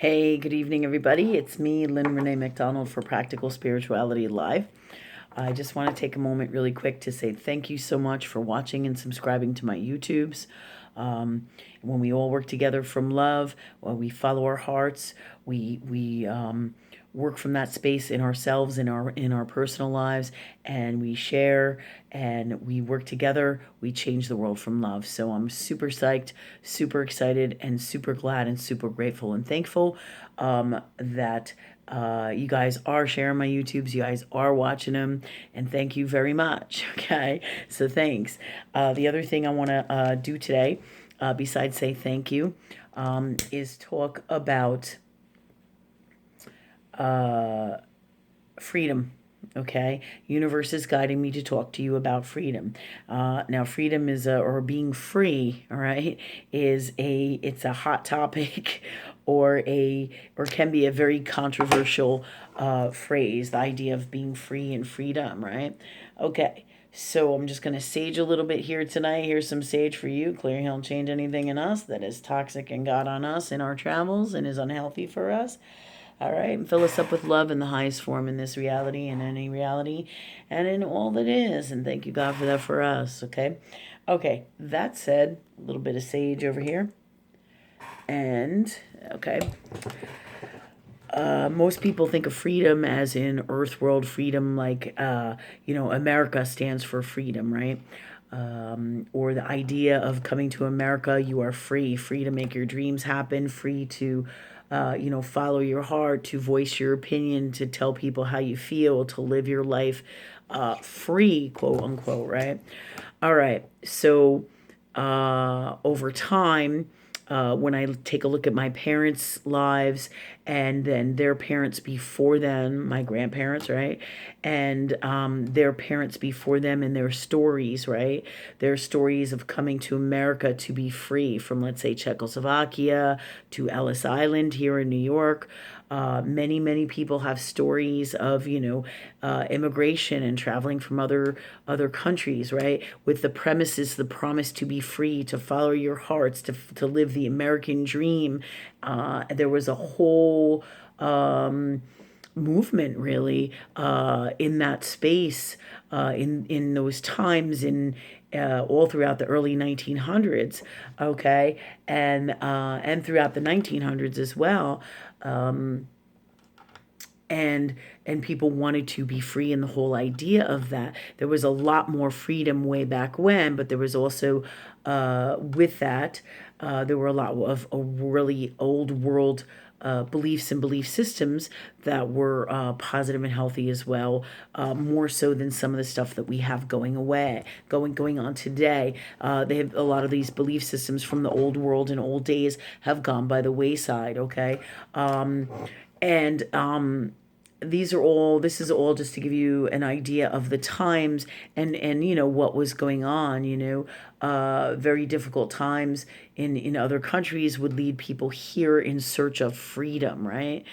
Hey, good evening, everybody. It's me, Lynn Renee McDonald for Practical Spirituality Live. I just want to take a moment really quick to say thank you so much for watching and subscribing to my YouTubes. When we all work together from love, when we follow our hearts, we work from that space in ourselves, in our personal lives, and we share and we work together. We change the world from love. So I'm super psyched, super excited, and super glad and super grateful and thankful that you guys are sharing my YouTubes. You guys are watching them, and thank you very much. Okay, so thanks. The other thing I want to do today, besides say thank you, is talk about freedom. Okay, universe is guiding me to talk to you about freedom. Now freedom is or being free, all right, it's a hot topic or can be a very controversial phrase, the idea of being free and freedom, right? Okay, so I'm just going to sage a little bit here tonight. Here's some sage for you. Clear, heal, and change anything in us that is toxic and got on us in our travels and is unhealthy for us. All right, and fill us up with love in the highest form in this reality and any reality and in all that is. And thank you, God, for that for us, okay? Okay, that said, a little bit of sage over here. And, okay, most people think of freedom as in earth world freedom, like, America stands for freedom, right? Or the idea of coming to America, you are free, free to make your dreams happen, free to, follow your heart, to voice your opinion, to tell people how you feel, to live your life free, quote unquote, right? All right. So over time, when I take a look at my parents' lives and then their parents before them, my grandparents, right? And their parents before them and their stories, right? Their stories of coming to America to be free from, let's say, Czechoslovakia to Ellis Island here in New York. Many people have stories of immigration and traveling from other countries, right? With the premises, the promise to be free, to follow your hearts, to live the American dream. There was a whole movement really in that space in those times in all throughout the early 1900s, okay, and throughout the 1900s as well. And people wanted to be free, and the whole idea of that, there was a lot more freedom way back when, but there was also with that there were a lot of a really old world beliefs and belief systems that were positive and healthy as well, more so than some of the stuff that we have going on today. They have a lot of these belief systems from the old world and old days have gone by the wayside. Okay, and this is all just to give you an idea of the times and what was going on. Very difficult times in other countries would lead people here in search of freedom, right?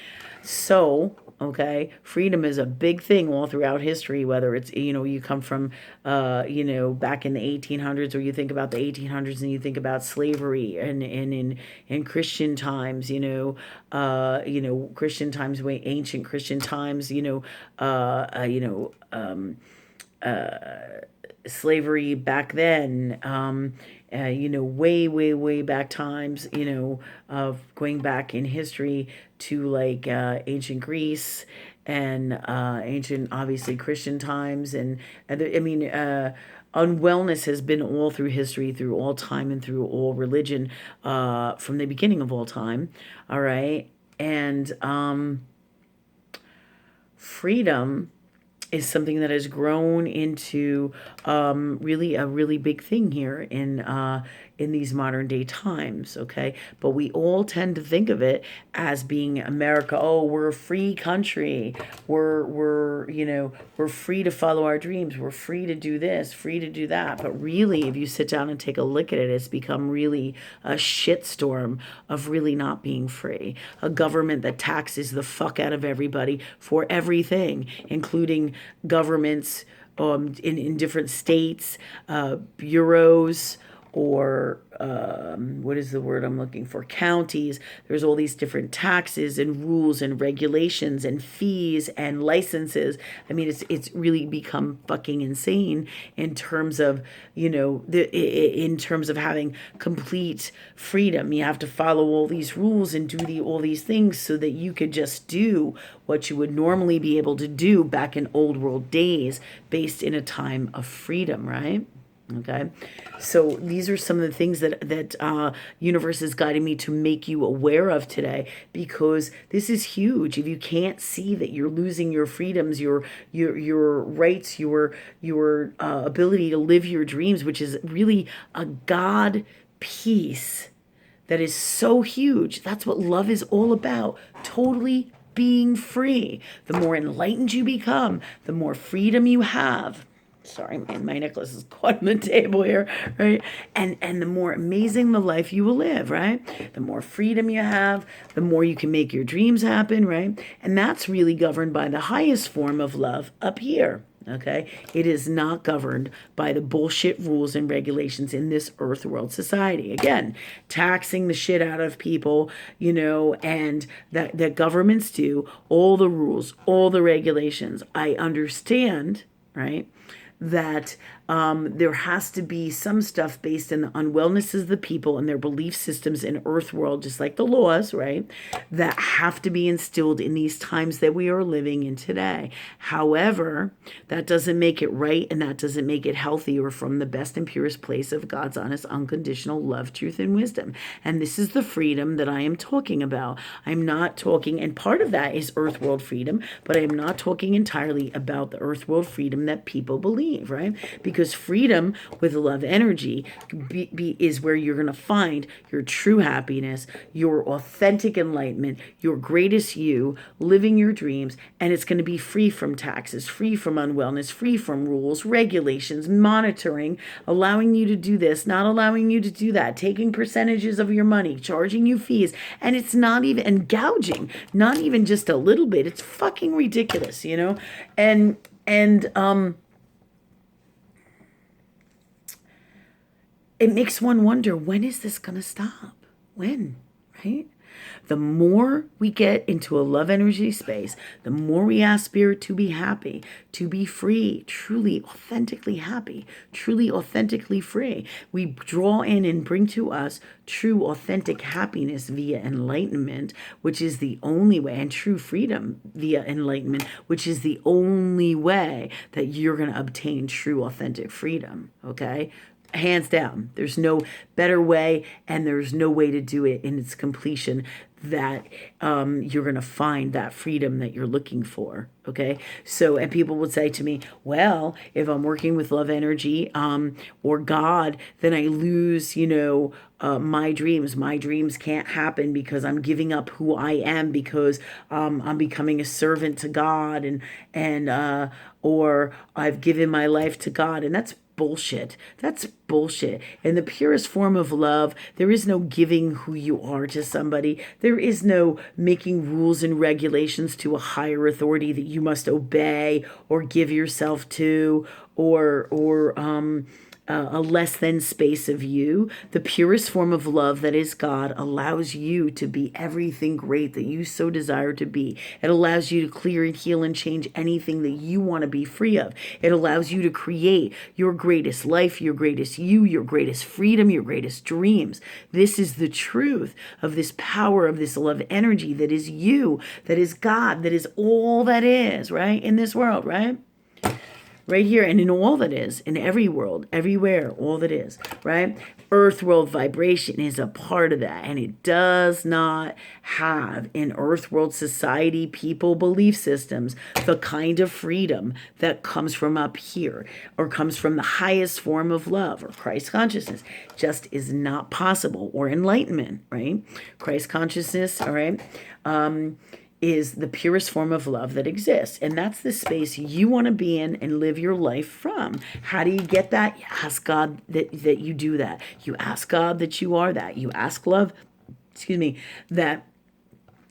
So, okay, freedom is a big thing all throughout history, whether it's, you come from, back in the 1800s, or you think about the 1800s and you think about slavery and in Christian times, Christian times, way ancient Christian times, slavery back then, way back times, of going back in history to like ancient Greece and ancient, obviously, Christian times. Unwellness has been all through history, through all time, and through all religion, from the beginning of all time. All right. And freedom is something that has grown into really a really big thing here in these modern day times. Okay, but we all tend to think of it as being America. Oh, we're a free country. We're free to follow our dreams. We're free to do this, free to do that. But really, if you sit down and take a look at it, it's become really a shitstorm of really not being free. A government that taxes the fuck out of everybody for everything, including governments in different states, bureaus, or what is the word I'm looking for? Counties. There's all these different taxes and rules and regulations and fees and licenses. I mean, it's really become fucking insane in terms of, in terms of having complete freedom. You have to follow all these rules and do all these things so that you could just do what you would normally be able to do back in old world days, based in a time of freedom, right? Okay, so these are some of the things that universe is guiding me to make you aware of today, because this is huge. If you can't see that you're losing your freedoms, your rights, your ability to live your dreams, which is really a God piece that is so huge. That's what love is all about. Totally being free. The more enlightened you become, the more freedom you have. Sorry, man, my necklace is caught on the table here, right? And the more amazing the life you will live, right? The more freedom you have, the more you can make your dreams happen, right? And that's really governed by the highest form of love up here. Okay, it is not governed by the bullshit rules and regulations in this earth world society. Again, taxing the shit out of people, and that governments do, all the rules, all the regulations. I understand, right, that there has to be some stuff based in the unwellnesses of the people and their belief systems in earth world, just like the laws, right, that have to be instilled in these times that we are living in today. However, that doesn't make it right, and that doesn't make it healthy or from the best and purest place of God's honest, unconditional love, truth, and wisdom. And this is the freedom that I am talking about. I'm not talking, and part of that is earth world freedom, but I am not talking entirely about the earth world freedom that people believe, right? Because freedom with love energy is where you're going to find your true happiness, your authentic enlightenment, your greatest you, living your dreams, and it's going to be free from taxes, free from unwellness, free from rules, regulations, monitoring, allowing you to do this, not allowing you to do that, taking percentages of your money, charging you fees, and it's not even, and gouging, not even just a little bit. It's fucking ridiculous, and it makes one wonder, when is this going to stop? When, right? The more we get into a love energy space, the more we ask Spirit to be happy, to be free, truly, authentically happy, truly, authentically free. We draw in and bring to us true, authentic happiness via enlightenment, which is the only way, and true freedom via enlightenment, which is the only way that you're going to obtain true, authentic freedom, okay? Hands down, there's no better way, and there's no way to do it in its completion that you're going to find that freedom that you're looking for. Okay, so, and people would say to me, well, if I'm working with love energy or God, then I lose my dreams. My dreams can't happen because I'm giving up who I am, because I'm becoming a servant to God, and or I've given my life to God. And that's bullshit. That's bullshit. In the purest form of love, there is no giving who you are to somebody. There is no making rules and regulations to a higher authority that you must obey or give yourself to, or a less than space of you. The purest form of love, that is God, allows you to be everything great that you so desire to be. It allows you to clear and heal and change anything that you want to be free of. It allows you to create your greatest life, your greatest you, your greatest freedom, your greatest dreams. This is the truth of this power of this love energy that is you, that is God, that is all that is, right? In this world, right? Right here, and in all that is, in every world, everywhere, all that is, right? Earth world vibration is a part of that, and it does not have in earth world society, people, belief systems, the kind of freedom that comes from up here, or comes from the highest form of love, or Christ consciousness. Just is not possible, or enlightenment, right? Christ consciousness, all right, is the purest form of love that exists. And that's the space you want to be in and live your life from. How do you get that? You ask God that you do that. You ask God that you are that. You ask love, that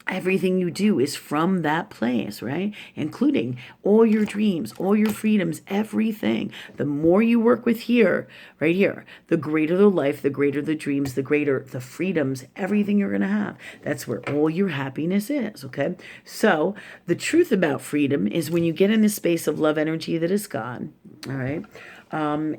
everything you do is from that place, right? Including all your dreams, all your freedoms, everything. The more you work with here, right here, the greater the life, the greater the dreams, the greater the freedoms, everything you're going to have. That's where all your happiness is, okay? So the truth about freedom is when you get in this space of love energy that is God, all right,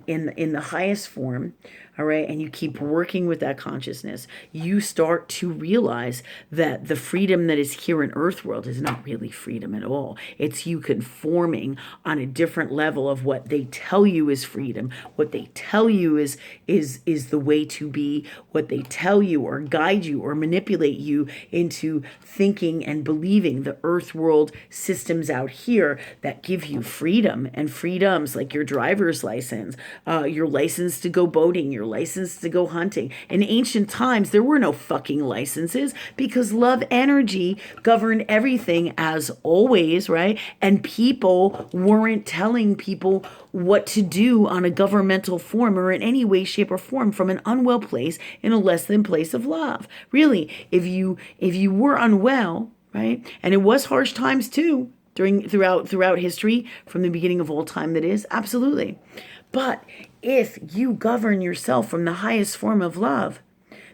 in the highest form, all right, and you keep working with that consciousness, you start to realize that the freedom that is here in Earth World is not really freedom at all. It's you conforming on a different level of what they tell you is freedom, what they tell you is the way to be, what they tell you or guide you or manipulate you into thinking and believing the Earth World systems out here that give you freedom and freedoms like your driver's license, your license to go boating, your license to go hunting. In ancient times, there were no fucking licenses because love energy governed everything as always, right? And people weren't telling people what to do on a governmental form or in any way, shape, or form from an unwell place in a less than place of love. Really, if you were unwell, right? And it was harsh times too throughout history, from the beginning of all time, that is, absolutely. But if you govern yourself from the highest form of love,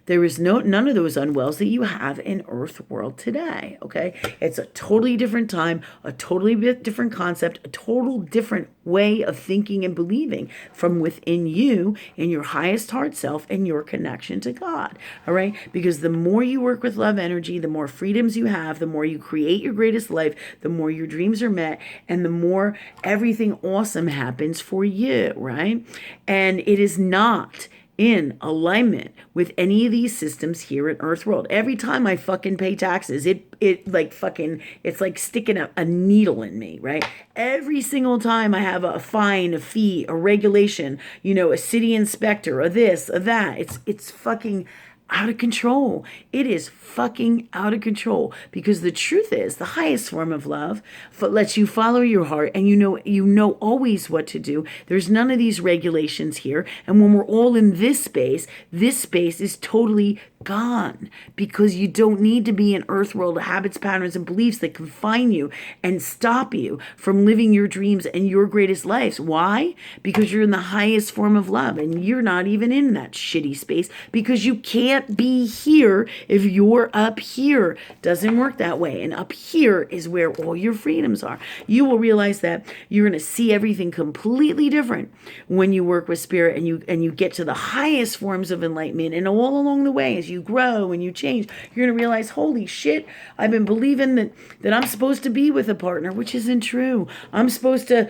there is none of those unwells that you have in Earth World today, okay? It's a totally different time, a totally different concept, a total different way of thinking and believing from within you, in your highest heart self, and your connection to God, all right? Because the more you work with love energy, the more freedoms you have, the more you create your greatest life, the more your dreams are met, and the more everything awesome happens for you, right? And it is not in alignment with any of these systems here in Earth World. Every time I fucking pay taxes, it like fucking, it's like sticking a needle in me, right? Every single time I have a fine, a fee, a regulation, a city inspector, a this, a that, it's fucking out of control. It is fucking out of control, because the truth is the highest form of love lets you follow your heart, and you know always what to do. There's none of these regulations here. And when we're all in this space is totally gone, because you don't need to be in Earth World habits, patterns, and beliefs that confine you and stop you from living your dreams and your greatest lives. Why? Because you're in the highest form of love, and you're not even in that shitty space, because you can't be here if you're up here. Doesn't work that way. And up here is where all your freedoms are. You will realize that you're going to see everything completely different when you work with spirit, and you get to the highest forms of enlightenment. And all along the way, as you grow and you change, you're going to realize, holy shit, I've been believing that I'm supposed to be with a partner, which isn't true. I'm supposed to,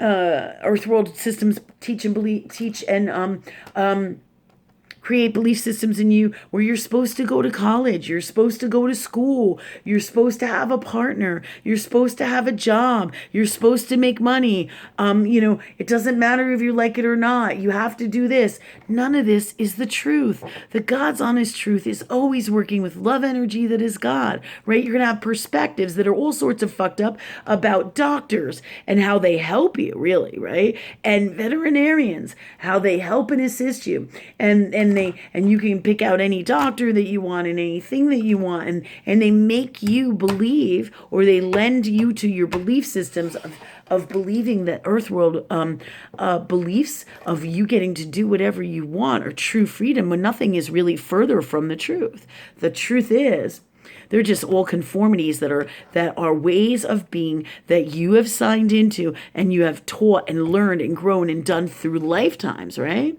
Earth World systems teach and create belief systems in you where you're supposed to go to college, you're supposed to go to school, you're supposed to have a partner, you're supposed to have a job, you're supposed to make money. It doesn't matter if you like it or not. You have to do this. None of this is the truth. The God's honest truth is always working with love energy that is God, right? You're going to have perspectives that are all sorts of fucked up about doctors and how they help you, really, right? And veterinarians, how they help and assist you. And you can pick out any doctor that you want and anything that you want, and they make you believe, or they lend you to your belief systems of believing that Earth World beliefs of you getting to do whatever you want are true freedom, when nothing is really further from the truth. The truth is, they're just all conformities that are ways of being that you have signed into, and you have taught and learned and grown and done through lifetimes, right?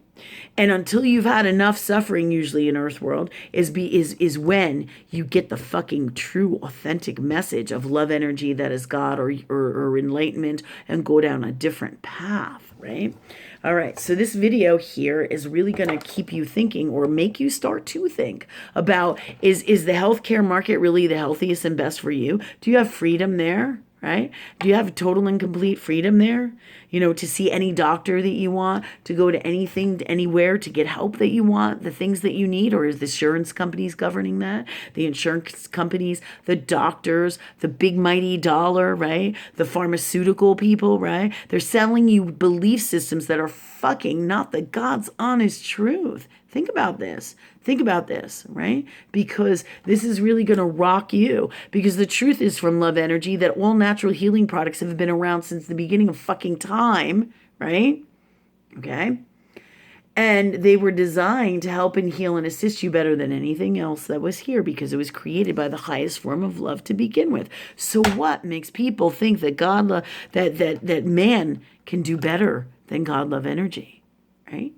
And until you've had enough suffering, usually in Earth World, is when you get the fucking true, authentic message of love energy that is God, or enlightenment, and go down a different path, right? All right, so this video here is really going to keep you thinking, or make you start to think about, is the healthcare market really the healthiest and best for you? Do you have freedom there? Right? Do you have total and complete freedom there? To see any doctor that you want, to go to anything, anywhere, to get help that you want, the things that you need? Or is the insurance companies governing that? The insurance companies, the doctors, the big mighty dollar, right? The pharmaceutical people, right? They're selling you belief systems that are fucking not the God's honest truth. Think about this. Think about this, right? Because this is really going to rock you. Because the truth is from Love Energy that all natural healing products have been around since the beginning of fucking time, right? Okay. And they were designed to help and heal and assist you better than anything else that was here because it was created by the highest form of love to begin with. So what makes people think that that man can do better than God love energy, right?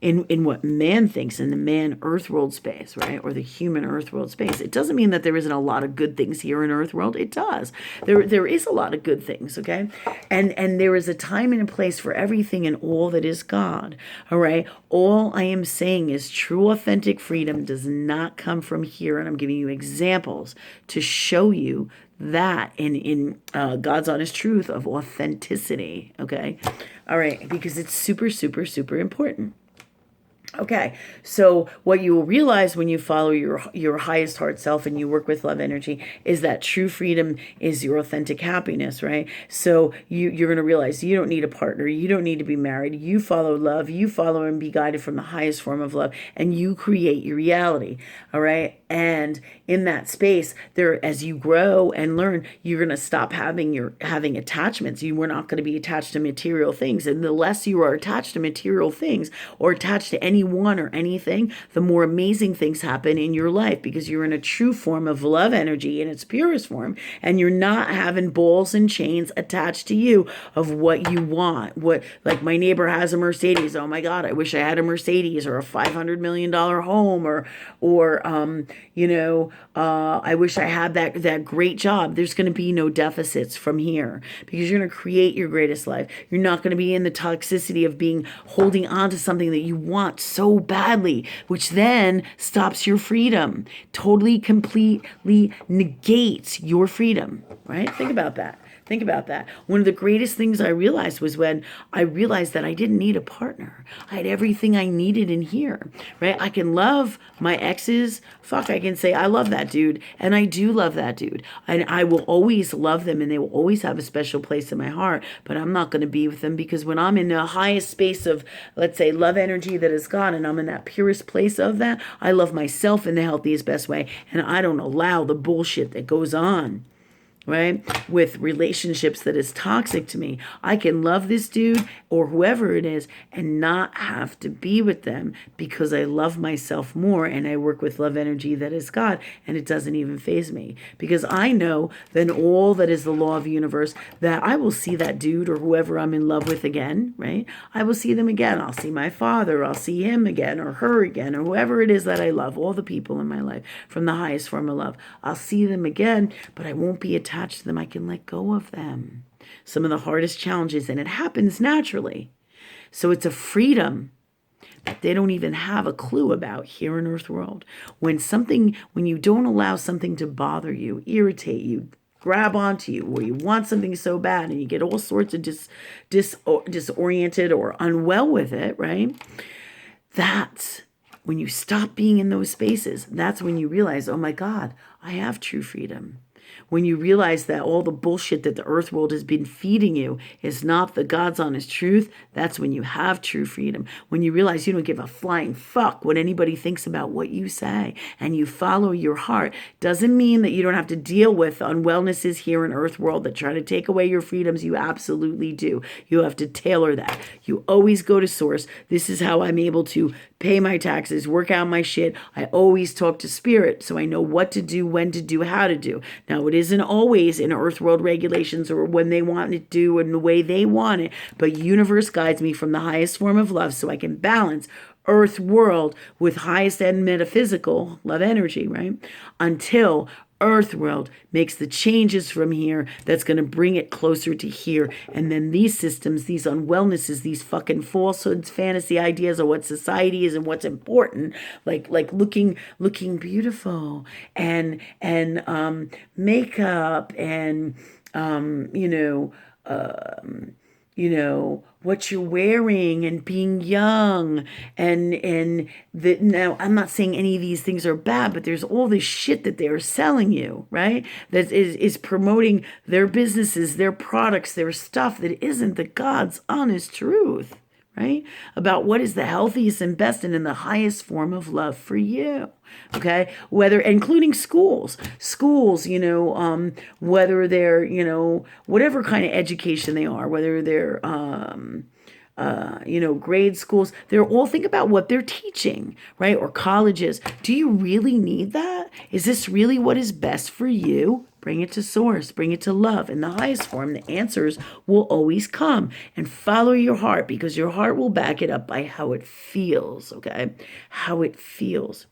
In what man thinks in the man earth world space, right? Or the human earth world space. It doesn't mean that there isn't a lot of good things here in earth world. It does. There is a lot of good things, okay? And there is a time and a place for everything and all that is God. All right. All I am saying is true authentic freedom does not come from here. And I'm giving you examples to show you that in God's honest truth of authenticity. Okay. All right. Because it's super, super, super important. Okay, so what you will realize when you follow your highest heart self and you work with love energy is that true freedom is your authentic happiness, right? So you're going to realize you don't need a partner. You don't need to be married. You follow love. You follow and be guided from the highest form of love, and you create your reality, all right? And in that space, there, as you grow and learn, you're going to stop having attachments. You were not going to be attached to material things. And the less you are attached to material things or attached to anyone or anything, the more amazing things happen in your life because you're in a true form of love energy in its purest form. And you're not having balls and chains attached to you of what you want. What, like my neighbor has a Mercedes. Oh my God, I wish I had a Mercedes or a $500 million home or I wish I had that great job. There's going to be no deficits from here because you're going to create your greatest life. You're not going to be in the toxicity of holding on to something that you want so badly, which then stops your freedom, totally, completely negates your freedom, right? Think about that. Think about that. One of the greatest things I realized was when I realized that I didn't need a partner. I had everything I needed in here, right? I can love my exes. Fuck, I can say, I love that dude. And I do love that dude. And I will always love them and they will always have a special place in my heart. But I'm not going to be with them because when I'm in the highest space of, let's say, love energy that is God, and I'm in that purest place of that, I love myself in the healthiest, best way. And I don't allow the bullshit that goes on, right, with relationships that is toxic to me. I can love this dude or whoever it is and not have to be with them because I love myself more and I work with love energy that is God, and it doesn't even faze me because I know then all that is the law of the universe that I will see that dude or whoever I'm in love with again, right? I will see them again. I'll see my father. I'll see him again or her again or whoever it is that I love, all the people in my life from the highest form of love. I'll see them again, but I won't be attached to them. I can let go of them. Some of the hardest challenges, and it happens naturally. So it's a freedom that they don't even have a clue about here in Earth World. When you don't allow something to bother you, irritate you, grab onto you, or you want something so bad and you get all sorts of disoriented or unwell with it, right? That's when you stop being in those spaces. That's when you realize, oh my God, I have true freedom. When you realize that all the bullshit that the earth world has been feeding you is not the God's honest truth, that's when you have true freedom. When you realize you don't give a flying fuck what anybody thinks about what you say and you follow your heart, doesn't mean that you don't have to deal with unwellnesses here in earth world that try to take away your freedoms. You absolutely do. You have to tailor that. You always go to source. This is how I'm able to pay my taxes, work out my shit. I always talk to spirit so I know what to do, when to do, how to do. Now, it isn't always in earth world regulations or when they want it to do and the way they want it, but universe guides me from the highest form of love so I can balance earth world with highest end metaphysical love energy, right? Until earth world makes the changes from here that's going to bring it closer to here. And then these systems, these unwellnesses, these fucking falsehoods, fantasy ideas of what society is and what's important, like looking beautiful and makeup and what you're wearing and being young and that. Now I'm not saying any of these things are bad, but there's all this shit that they're selling you, right? That is promoting their businesses, their products, their stuff that isn't the God's honest truth, right? About what is the healthiest and best and in the highest form of love for you. Okay, whether including schools, whether they're, whatever kind of education they are, whether they're, grade schools, they're all, think about what they're teaching, right? Or colleges. Do you really need that? Is this really what is best for you? Bring it to source, bring it to love in the highest form. The answers will always come, and follow your heart, because your heart will back it up by how it feels, okay? How it feels.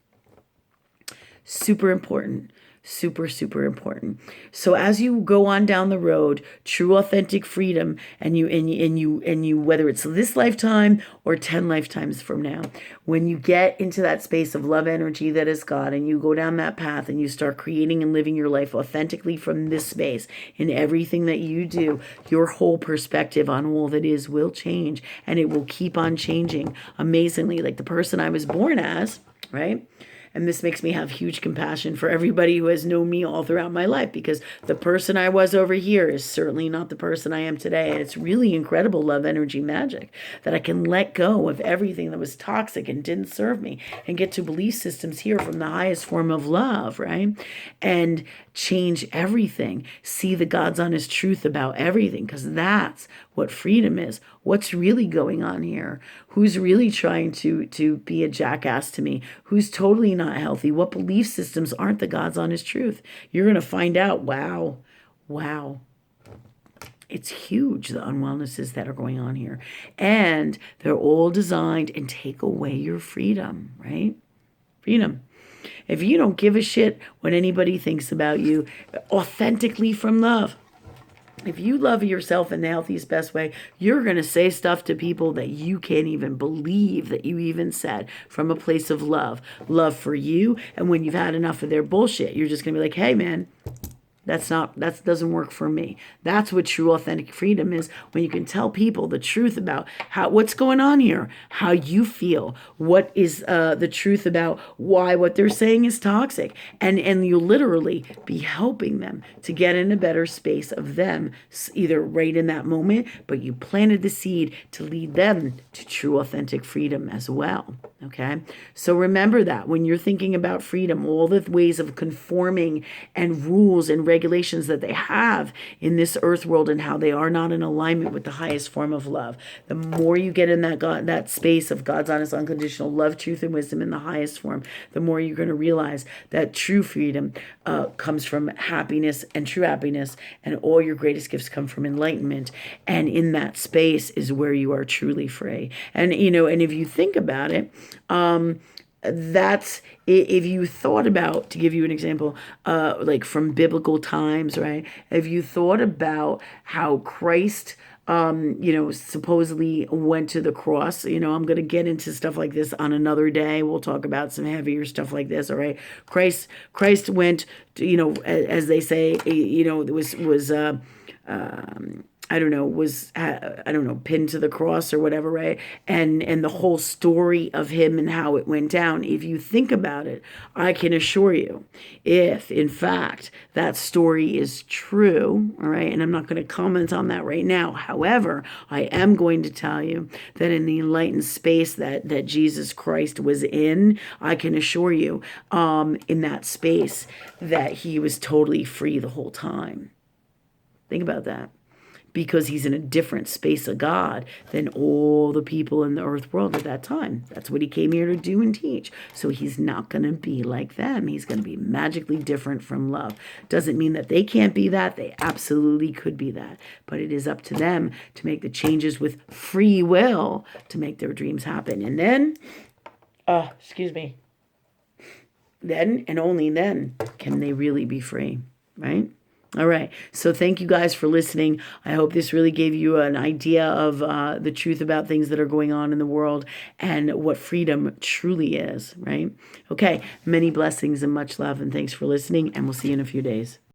Super important. Super, super important. So as you go on down the road, true authentic freedom, and you whether it's this lifetime or 10 lifetimes from now, when you get into that space of love energy that is God, and you go down that path and you start creating and living your life authentically from this space, in everything that you do, your whole perspective on all that is will change, and it will keep on changing amazingly, like the person I was born as, right? And this makes me have huge compassion for everybody who has known me all throughout my life, because the person I was over here is certainly not the person I am today. And it's really incredible love energy magic that I can let go of everything that was toxic and didn't serve me, and get to belief systems here from the highest form of love, right? And change everything. See the God's honest truth about everything, because that's what freedom is. What's really going on here? Who's really trying to be a jackass to me? Who's totally not healthy? What belief systems aren't the God's honest truth? You're going to find out. Wow. Wow. It's huge, the unwellnesses that are going on here. And they're all designed and take away your freedom, right? Freedom. If you don't give a shit what anybody thinks about you, authentically from love, if you love yourself in the healthiest, best way, you're going to say stuff to people that you can't even believe that you even said, from a place of love for you. And when you've had enough of their bullshit, you're just going to be like, hey, man, that doesn't work for me. That's what true authentic freedom is, when you can tell people the truth about what's going on here, how you feel, what is the truth about why what they're saying is toxic, and you'll literally be helping them to get in a better space of them, either right in that moment, but you planted the seed to lead them to true authentic freedom as well. Okay, so remember that when you're thinking about freedom, all the ways of conforming and rules and regulations that they have in this earth world, and how they are not in alignment with the highest form of love. The more you get in that space of God's honest, unconditional love, truth, and wisdom in the highest form, the more you're going to realize that true freedom comes from happiness and true happiness, and all your greatest gifts come from enlightenment. And in that space is where you are truly free. And and if you think about it, that's, if you thought about, to give you an example, like from biblical times, right? If you thought about how Christ, supposedly went to the cross. I'm going to get into stuff like this on another day. We'll talk about some heavier stuff like this. All right. Christ went to, as they say, was I don't know, pinned to the cross or whatever, right? And the whole story of him and how it went down. If you think about it, I can assure you, if in fact that story is true, all right, and I'm not going to comment on that right now. However, I am going to tell you that in the enlightened space that Jesus Christ was in, I can assure you, in that space, that he was totally free the whole time. Think about that. Because he's in a different space of God than all the people in the earth world at that time. That's what he came here to do and teach. So he's not going to be like them. He's going to be magically different from love. Doesn't mean that they can't be that. They absolutely could be that. But it is up to them to make the changes with free will to make their dreams happen. And then, then and only then can they really be free, right? All right. So thank you guys for listening. I hope this really gave you an idea of the truth about things that are going on in the world and what freedom truly is, right? Okay. Many blessings and much love, and thanks for listening, and we'll see you in a few days.